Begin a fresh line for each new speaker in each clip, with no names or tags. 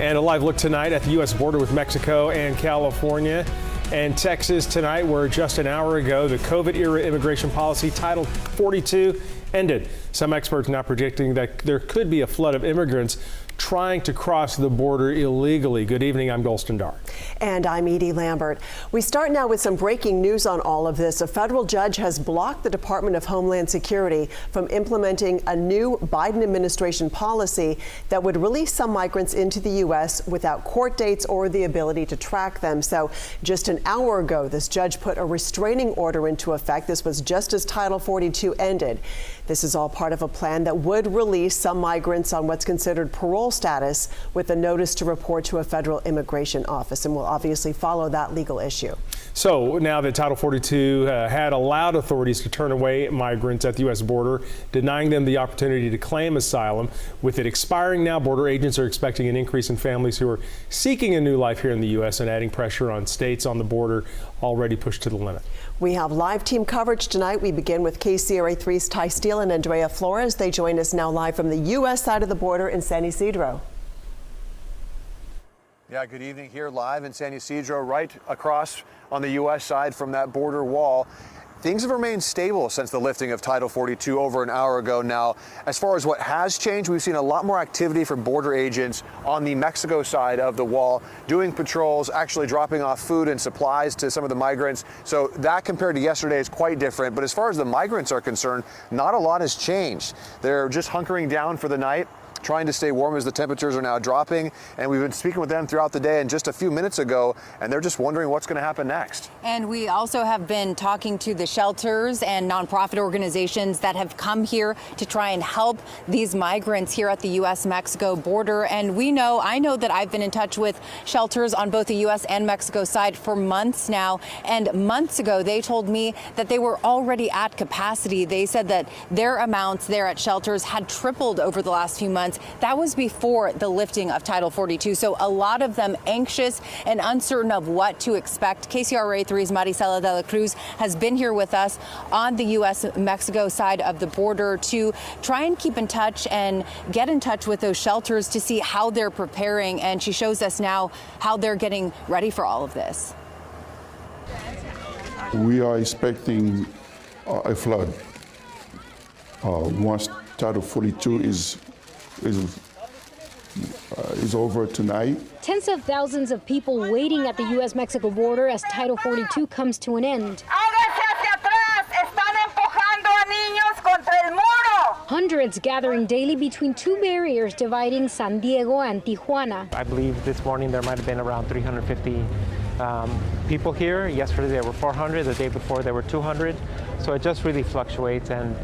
And a live look tonight at the U.S. border with Mexico and California and Texas tonight, where just an hour ago, the COVID-era immigration policy, Title 42, ended. Some experts now predicting that there could be a flood of immigrants trying to cross the border illegally. Good evening, I'm Golston Dark.
And I'm Edie Lambert. We start now with some breaking news on all of this. A federal judge has blocked the Department of Homeland Security from implementing a new Biden administration policy that would release some migrants into the U.S. without court dates or the ability to track them. So just an hour ago, this judge put a restraining order into effect. This was just as Title 42 ended. This is all part of a plan that would release some migrants on what's considered parole status with a notice to report to a federal immigration office, and we'll obviously follow that legal issue.
So now that Title 42 had allowed authorities to turn away migrants at the U.S. border, denying them the opportunity to claim asylum, with it expiring now, border agents are expecting an increase in families who are seeking a new life here in the U.S. and adding pressure on states on the border already pushed to the limit.
We have live team coverage tonight. We begin with KCRA 3's Ty Steele and Andrea Flores. They join us now live from the U.S. side of the border in San Ysidro.
Yeah, good evening here live in San Ysidro, right across on the U.S. side from that border wall. Things have remained stable since the lifting of Title 42 over an hour ago now. As far as what has changed, we've seen a lot more activity from border agents on the Mexico side of the wall, doing patrols, actually dropping off food and supplies to some of the migrants. So that compared to yesterday is quite different. But as far as the migrants are concerned, not a lot has changed. They're just hunkering down for the night, trying to stay warm as the temperatures are now dropping. And we've been speaking with them throughout the day and just a few minutes ago, and they're just wondering what's going to happen next.
And we also have been talking to the shelters and nonprofit organizations that have come here to try and help these migrants here at the U.S.-Mexico border. And I know that I've been in touch with shelters on both the U.S. and Mexico side for months now. And months ago, they told me that they were already at capacity. They said that their amounts there at shelters had tripled over the last few months. That was before the lifting of Title 42. So a lot of them anxious and uncertain of what to expect. KCRA 3's Marisela de la Cruz has been here with us on the U.S.-Mexico side of the border to try and keep in touch and get in touch with those shelters to see how they're preparing. And she shows us now how they're getting ready for all of this.
We are expecting a flood once Title 42 is over tonight.
Tens of thousands of people waiting at the U.S.-Mexico border as Title 42 comes to an end. Hundreds gathering daily between two barriers dividing San Diego and Tijuana.
I believe this morning there might have been around 350 people here. Yesterday there were 400, the day before there were 200. So it just really fluctuates, and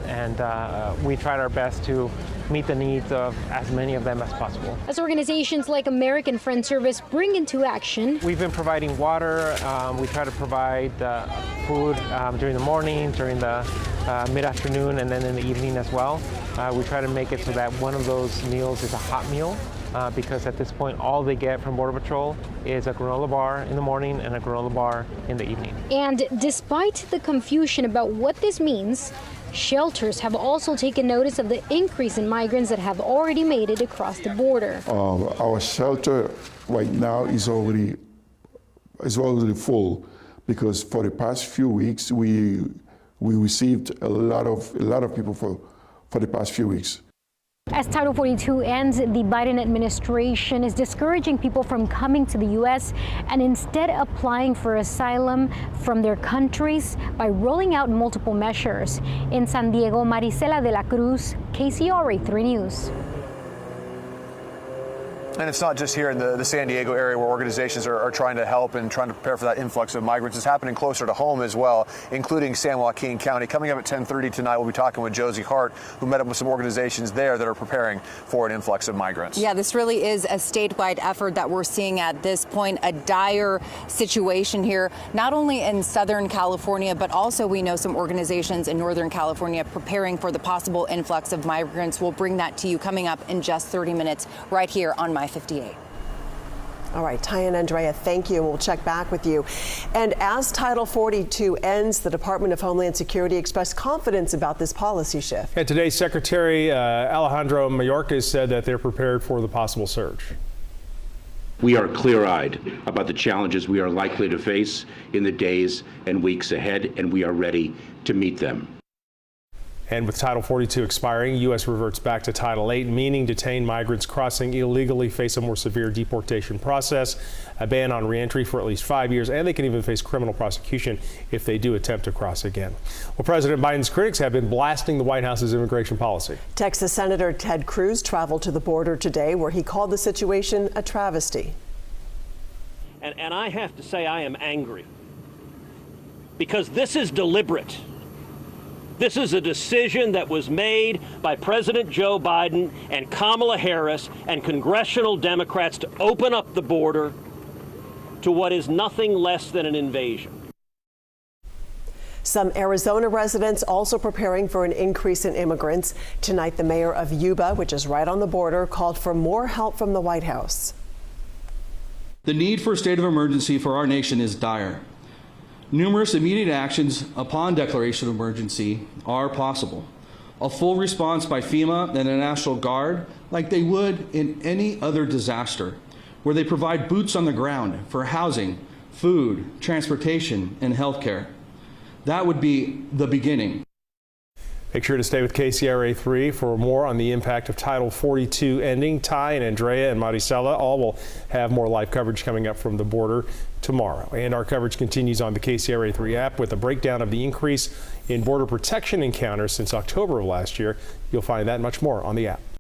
we tried our best to meet the needs of as many of them as possible.
As organizations like American Friends Service bring into action,
we've been providing water. We try to provide food during the morning, during the mid-afternoon, and then in the evening as well. We try to make it so that one of those meals is a hot meal. Because at this point, all they get from Border Patrol is a granola bar in the morning and a granola bar in the evening.
And despite the confusion about what this means, shelters have also taken notice of the increase in migrants that have already made it across the border.
Our shelter right now is already full, because for the past few weeks we received a lot of people for the past few weeks.
As Title 42 ends, the Biden administration is discouraging people from coming to the U.S. and instead applying for asylum from their countries by rolling out multiple measures. In San Diego, Marisela de la Cruz, KCRA 3 News.
And it's not just here in the San Diego area where organizations are trying to help and trying to prepare for that influx of migrants. It's happening closer to home as well, including San Joaquin County. Coming up at 10:30 tonight, we'll be talking with Josie Hart, who met up with some organizations there that are preparing for an influx of migrants.
Yeah, this really is a statewide effort that we're seeing at this point, a dire situation here, not only in Southern California, but also we know some organizations in Northern California preparing for the possible influx of migrants. We'll bring that to you coming up in just 30 minutes right here on My 58.
All right, Ty and Andrea, thank you, and we'll check back with you. And as Title 42 ends, the Department of Homeland Security expressed confidence about this policy shift.
And today, Secretary Alejandro Mayorkas said that they're prepared for the possible surge.
We are clear-eyed about the challenges we are likely to face in the days and weeks ahead, and we are ready to meet them.
And with Title 42 expiring, U.S. reverts back to Title 8, meaning detained migrants crossing illegally face a more severe deportation process, a ban on reentry for at least 5 years, and they can even face criminal prosecution if they do attempt to cross again. Well, President Biden's critics have been blasting the White House's immigration policy.
Texas Senator Ted Cruz traveled to the border today, where he called the situation a travesty.
And I have to say I am angry, because this is deliberate. This is a decision that was made by President Joe Biden and Kamala Harris and congressional Democrats to open up the border to what is nothing less than an invasion.
Some Arizona residents also preparing for an increase in immigrants. Tonight, the mayor of Yuba, which is right on the border, called for more help from the White House.
The need for a state of emergency for our nation is dire. Numerous immediate actions upon declaration of emergency are possible. A full response by FEMA and the National Guard, like they would in any other disaster, where they provide boots on the ground for housing, food, transportation, and health care. That would be the beginning.
Make sure to stay with KCRA 3 for more on the impact of Title 42 ending. Ty and Andrea and Maricela all will have more live coverage coming up from the border tomorrow. And our coverage continues on the KCRA 3 app with a breakdown of the increase in border protection encounters since October of last year. You'll find that and much more on the app.